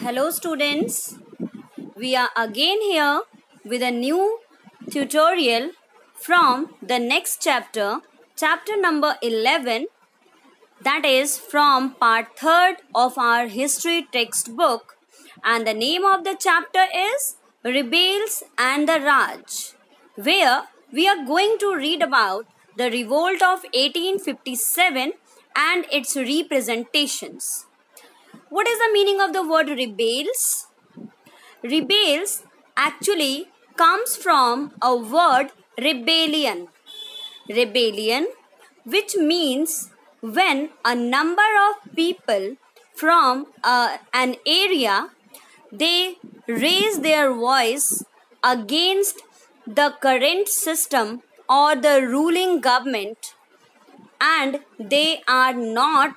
Hello students, we are again here with a new tutorial from the next chapter, chapter number 11, that is from part 3rd of our history textbook, and the name of the chapter is Rebels and the Raj, where we are going to read about the revolt of 1857 and its representations. What is the meaning of the word rebels? Rebels actually comes from a word rebellion. Rebellion, which means when a number of people from an area, they raise their voice against the current system or the ruling government, and they are not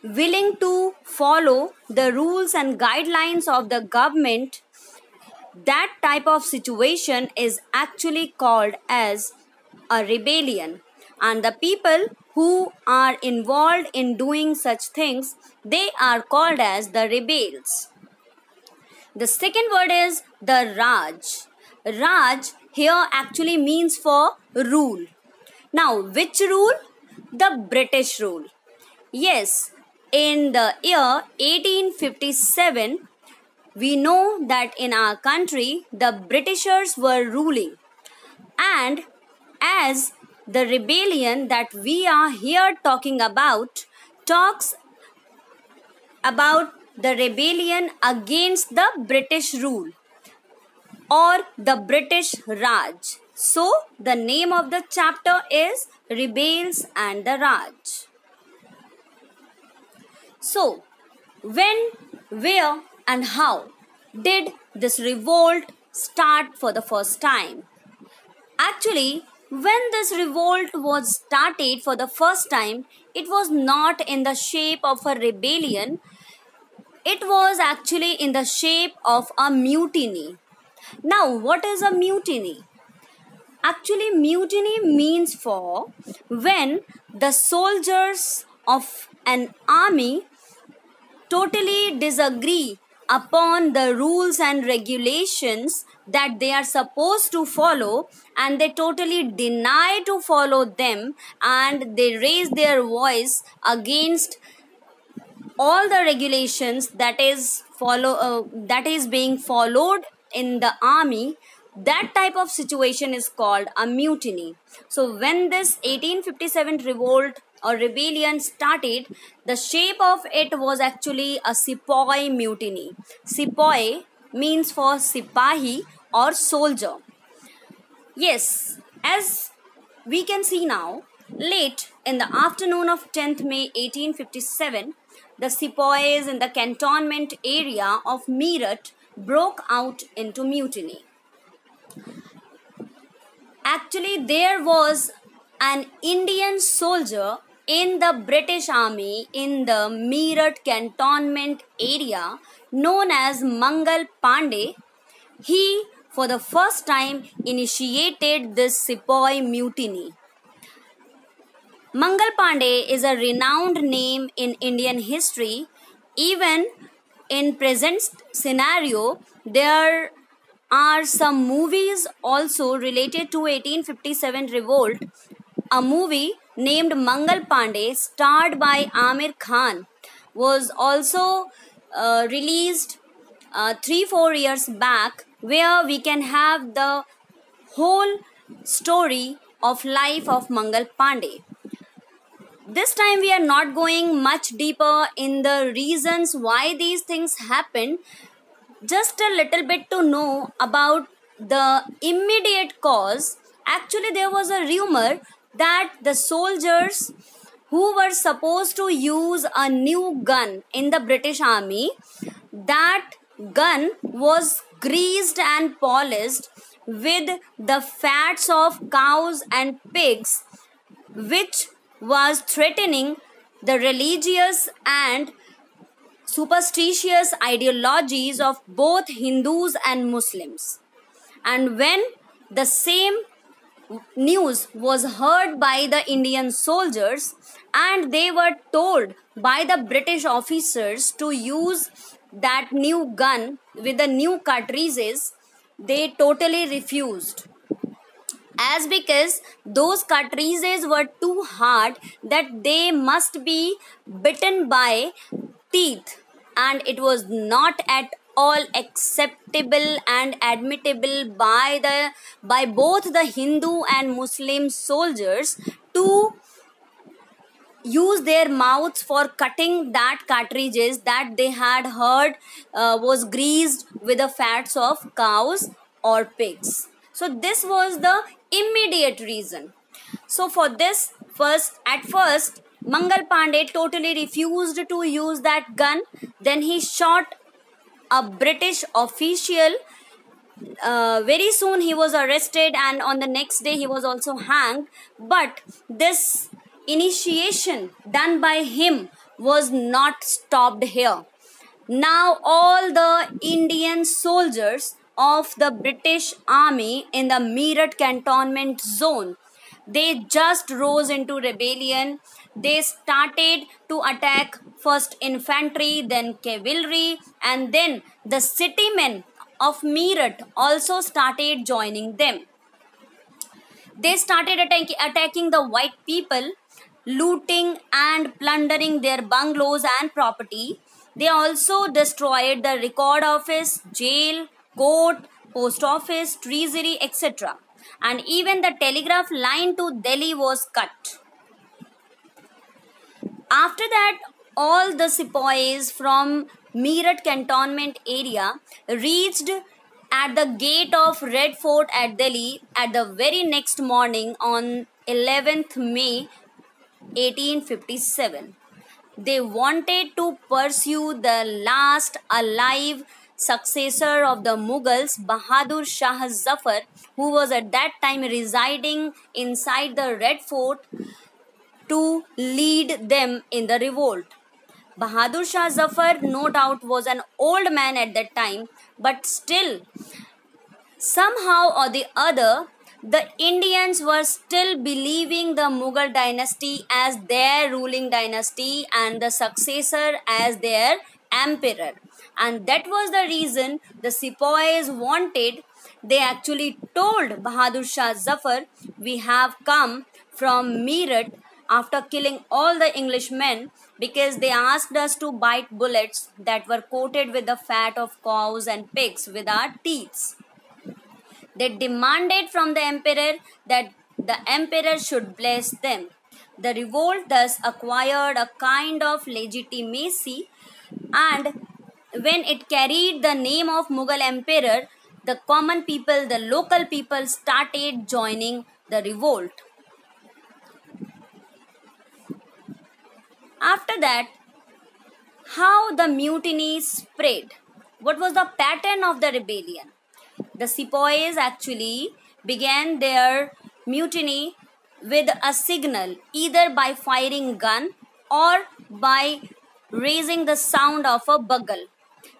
willing to follow the rules and guidelines of the government. That type of situation is actually called as a rebellion, and the people who are involved in doing such things, they are called as the rebels. The second word is the Raj. Raj here actually means for rule. Now, which rule? The British rule. Yes, in the year 1857, we know that in our country, the Britishers were ruling. And as the rebellion that we are here talking about talks about the rebellion against the British rule or the British Raj. So, the name of the chapter is Rebels and the Raj. So, when, where and how did this revolt start for the first time? Actually, when this revolt was started for the first time, it was not in the shape of a rebellion. It was actually in the shape of a mutiny. Now, what is a mutiny? Actually, mutiny means for when the soldiers of an army totally disagree upon the rules and regulations that they are supposed to follow, and they totally deny to follow them, and they raise their voice against all the regulations that is being followed in the army. That type of situation is called a mutiny. So when this 1857 revolt or rebellion started, the shape of it was actually a Sepoy mutiny. Sepoy means for Sipahi or soldier. Yes, as we can see now, late in the afternoon of 10th May 1857, the Sepoys in the cantonment area of Meerut broke out into mutiny. Actually, there was an Indian soldier in the British Army in the Meerut cantonment area known as Mangal Pandey. He, for the first time, initiated this Sepoy mutiny. Mangal Pandey is a renowned name in Indian history. Even in present scenario, there are some movies also related to 1857 revolt. A movie named Mangal Pandey, starred by Aamir Khan, was also released 3-4 years back, where we can have the whole story of life of Mangal Pandey. This time we are not going much deeper in the reasons why these things happened. Just a little bit to know about the immediate cause. Actually, there was a rumor that the soldiers who were supposed to use a new gun in the British Army, that gun was greased and polished with the fats of cows and pigs, which was threatening the religious and superstitious ideologies of both Hindus and Muslims. And when the same news was heard by the Indian soldiers, and they were told by the British officers to use that new gun with the new cartridges, they totally refused, as because those cartridges were too hard that they must be bitten by teeth, and it was not at all acceptable and admittable by both the Hindu and Muslim soldiers to use their mouths for cutting that cartridges that they had heard was greased with the fats of cows or pigs. So this was the immediate reason. So for this, at first Mangal Pandey totally refused to use that gun. Then he shot a British official. Very soon he was arrested, and on the next day he was also hanged. But this initiation done by him was not stopped here. Now all the Indian soldiers of the British army in the Meerut cantonment zone, they just rose into rebellion. They started to attack first infantry, then cavalry, and then the city men of Meerut also started joining them. They started attacking the white people, looting and plundering their bungalows and property. They also destroyed the record office, jail, court, post office, treasury, etc. And even the telegraph line to Delhi was cut. After that, all the sepoys from Meerut cantonment area reached at the gate of Red Fort at Delhi at the very next morning on 11th May 1857. They wanted to pursue the last alive successor of the Mughals, Bahadur Shah Zafar, who was at that time residing inside the Red Fort, to lead them in the revolt. Bahadur Shah Zafar, no doubt, was an old man at that time, but still, somehow or the other, the Indians were still believing the Mughal dynasty as their ruling dynasty and the successor as their emperor. And that was the reason the sepoys wanted. They actually told Bahadur Shah Zafar, "We have come from Meerut after killing all the Englishmen because they asked us to bite bullets that were coated with the fat of cows and pigs with our teeth." They demanded from the emperor that the emperor should bless them. The revolt thus acquired a kind of legitimacy, and when it carried the name of Mughal emperor, the common people, the local people, started joining the revolt. After that, how the mutiny spread? What was the pattern of the rebellion? The sepoys actually began their mutiny with a signal, either by firing gun or by raising the sound of a bugle.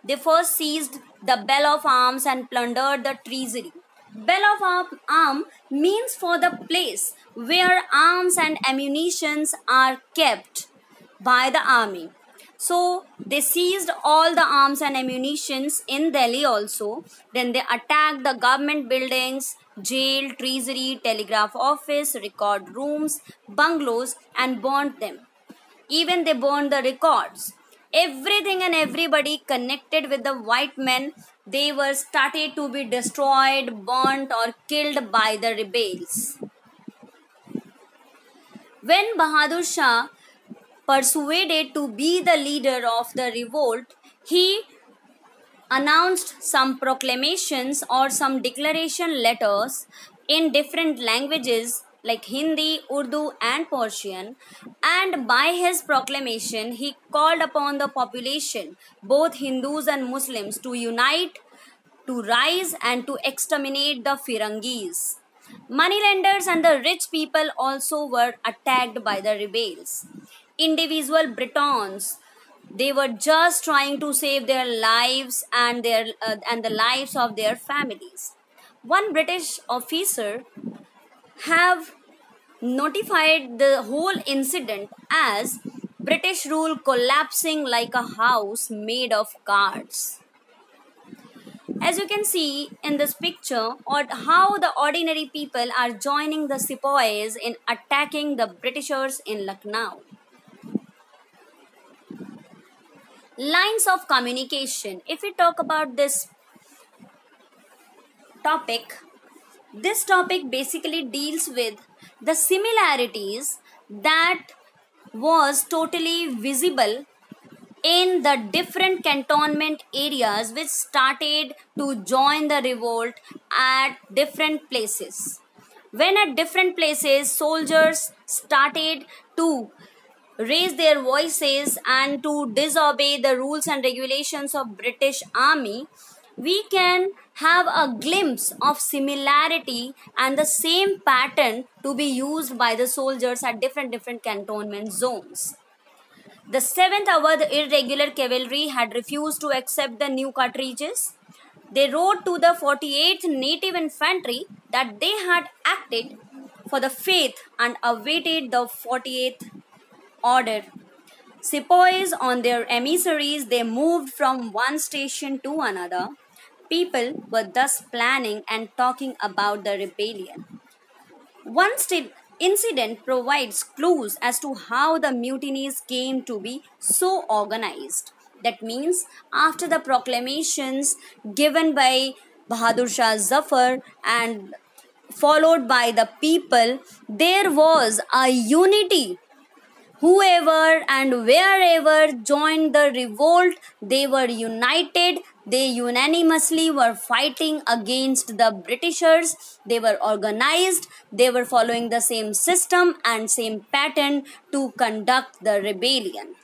They first seized the bell of arms and plundered the treasury. Bell of arm means for the place where arms and ammunitions are kept by the army. So they seized all the arms and ammunitions in Delhi also. Then they attacked the government buildings, jail, treasury, telegraph office, record rooms, bungalows, and burnt them. Even they burned the records. Everything and everybody connected with the white men, they were started to be destroyed, burnt, or killed by the rebels. When Bahadur Shah persuaded to be the leader of the revolt, he announced some proclamations or some declaration letters in different languages like Hindi, Urdu, and Persian, and by his proclamation he called upon the population, both Hindus and Muslims, to unite, to rise, and to exterminate the Firangis. Moneylenders and the rich people also were attacked by the rebels. Individual Britons, they were just trying to save their lives and the lives of their families. One British officer have notified the whole incident as British rule collapsing like a house made of cards. As you can see in this picture, or how the ordinary people are joining the sepoys in attacking the Britishers in Lucknow. Lines of communication. If we talk about this topic basically deals with the similarities that was totally visible in the different cantonment areas which started to join the revolt at different places. When at different places soldiers started to raise their voices and to disobey the rules and regulations of British Army, we can have a glimpse of similarity and the same pattern to be used by the soldiers at different cantonment zones. The 7th Awadh Irregular Cavalry had refused to accept the new cartridges. They wrote to the 48th Native Infantry that they had acted for the faith and awaited the 48th order. Sepoys on their emissaries, they moved from one station to another. People were thus planning and talking about the rebellion. One incident provides clues as to how the mutinies came to be so organized. That means after the proclamations given by Bahadur Shah Zafar and followed by the people, there was a unity. Whoever and wherever joined the revolt, they were united. They unanimously were fighting against the Britishers. They were organized. They were following the same system and same pattern to conduct the rebellion.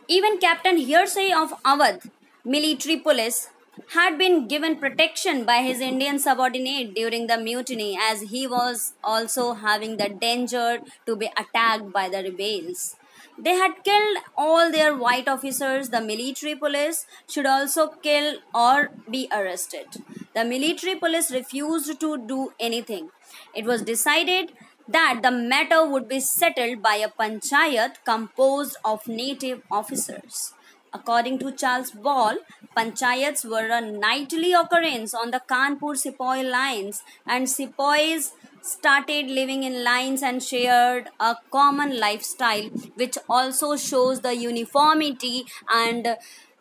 Even Captain Hearsay of Awadh military police had been given protection by his Indian subordinate during the mutiny, as he was also having the danger to be attacked by the rebels. They had killed all their white officers. The military police should also kill or be arrested. The military police refused to do anything. It was decided that the matter would be settled by a panchayat composed of native officers. According to Charles Ball, panchayats were a nightly occurrence on the Kanpur Sepoy lines, and sepoys started living in lines and shared a common lifestyle, which also shows the uniformity and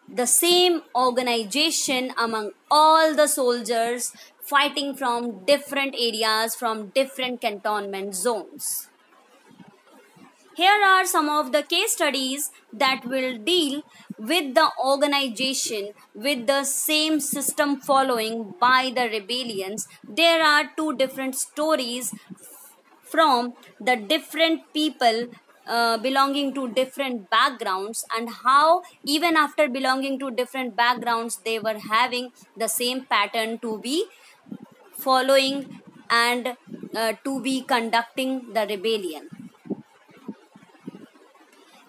the same organization among all the soldiers fighting from different areas, from different cantonment zones. Here are some of the case studies that will deal with the organization with the same system following by the rebellions. There are two different stories from the different people belonging to different backgrounds, and how even after belonging to different backgrounds they were having the same pattern to be following and to be conducting the rebellion.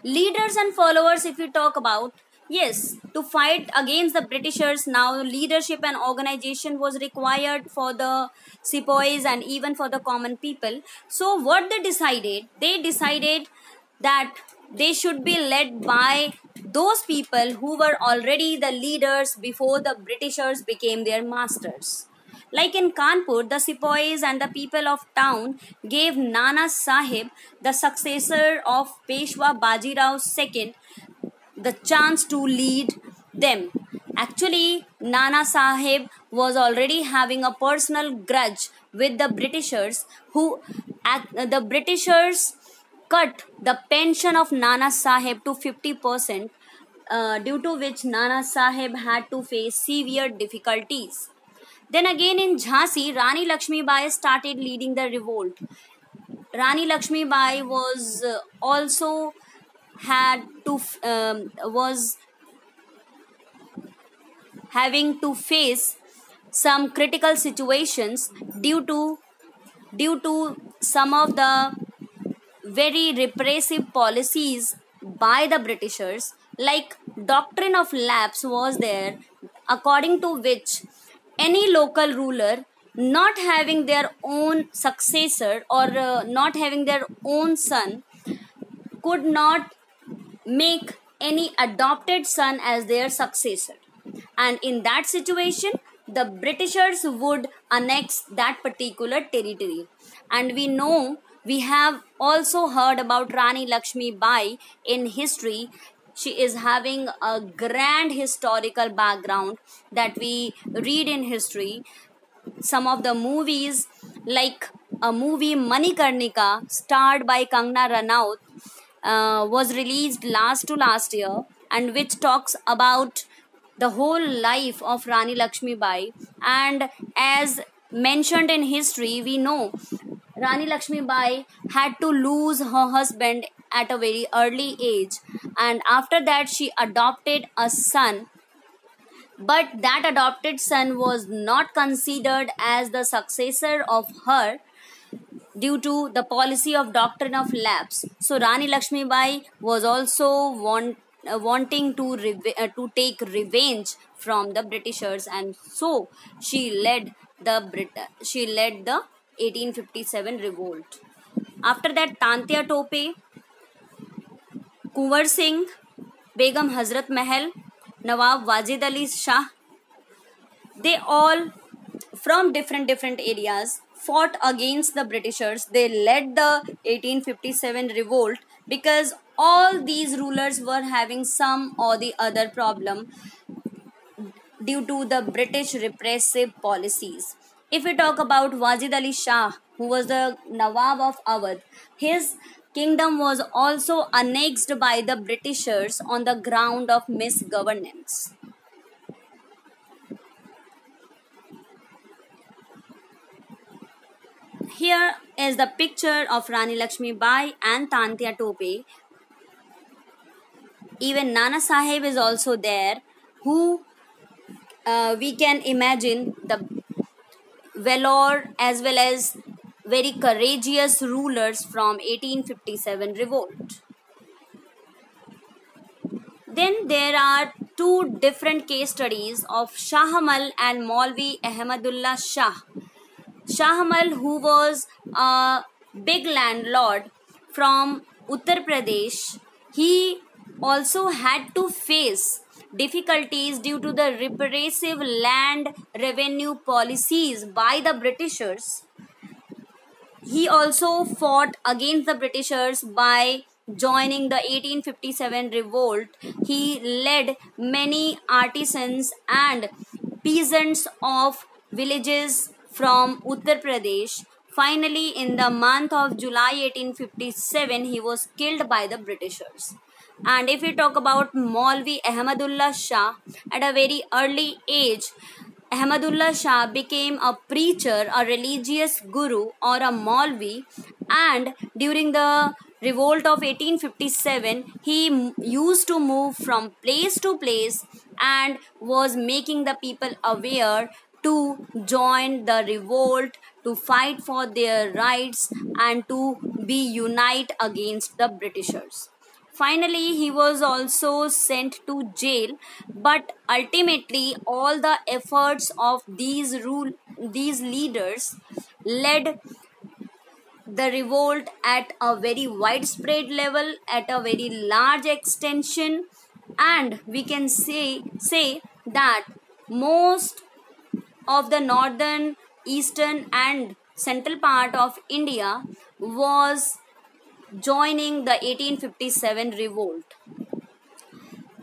Leaders and followers, if you talk about, yes, to fight against the Britishers, now leadership and organization was required for the sepoys and even for the common people. So what they decided that they should be led by those people who were already the leaders before the Britishers became their masters. Like in Kanpur, the sepoys and the people of town gave Nana Sahib, the successor of Peshwa Bajirao II, the chance to lead them. Actually, Nana Sahib was already having a personal grudge with the Britishers, the Britishers cut the pension of Nana Sahib to 50%, due to which Nana Sahib had to face severe difficulties. Then again in Jhansi, Rani Lakshmi Bai started leading the revolt. Rani Lakshmi Bai was also was having to face some critical situations due to some of the very repressive policies by the Britishers. Like doctrine of lapse was there, according to which any local ruler not having their own successor or not having their own son, could not make any adopted son as their successor, and in that situation the Britishers would annex that particular territory. And we know, we have also heard about Rani Lakshmi Bai in history. She is having a grand historical background that we read in history. Some of the movies, like a movie Manikarnika starred by Kangana Ranaut, was released last year, and which talks about the whole life of Rani Lakshmi Bai. And as mentioned in history, we know Rani Lakshmi Bai had to lose her husband at a very early age, and after that she adopted a son, but that adopted son was not considered as the successor of her due to the policy of doctrine of lapse. So Rani Lakshmi Bai was also wanting to take revenge from the Britishers, and so she led the 1857 revolt. After that, Tantia Tope, Kunwar Singh, Begum Hazrat Mahal, Nawab Wajid Ali Shah, they all from different areas fought against the Britishers. They led the 1857 revolt because all these rulers were having some or the other problem due to the British repressive policies. If we talk about Wajid Ali Shah, who was the Nawab of Awadh, his kingdom was also annexed by the Britishers on the ground of misgovernance. Here is the picture of Rani Lakshmi Bai and Tantia Tope. Even Nana Sahib is also there, who we can imagine the valor as well as very courageous rulers from 1857 revolt. Then there are two different case studies of Shah Amal and Maulvi Ahmadullah Shah. Shah Amal, who was a big landlord from Uttar Pradesh, he also had to face difficulties due to the repressive land revenue policies by the Britishers. He also fought against the Britishers by joining the 1857 revolt. He led many artisans and peasants of villages from Uttar Pradesh. Finally, in the month of July 1857, he was killed by the Britishers. And if we talk about Maulvi Ahmadullah Shah, at a very early age, Ahmadullah Shah became a preacher, a religious guru or a Maulvi, and during the revolt of 1857, he used to move from place to place and was making the people aware to join the revolt, to fight for their rights and to be unite against the Britishers. Finally, he was also sent to jail, but ultimately all the efforts of these leaders led the revolt at a very widespread level, at a very large extension, and we can say that most of the northern, eastern and central part of India was joining the 1857 revolt.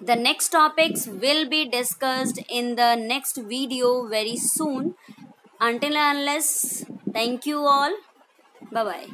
The next topics will be discussed in the next video very soon. Until and unless, thank you all. Bye bye.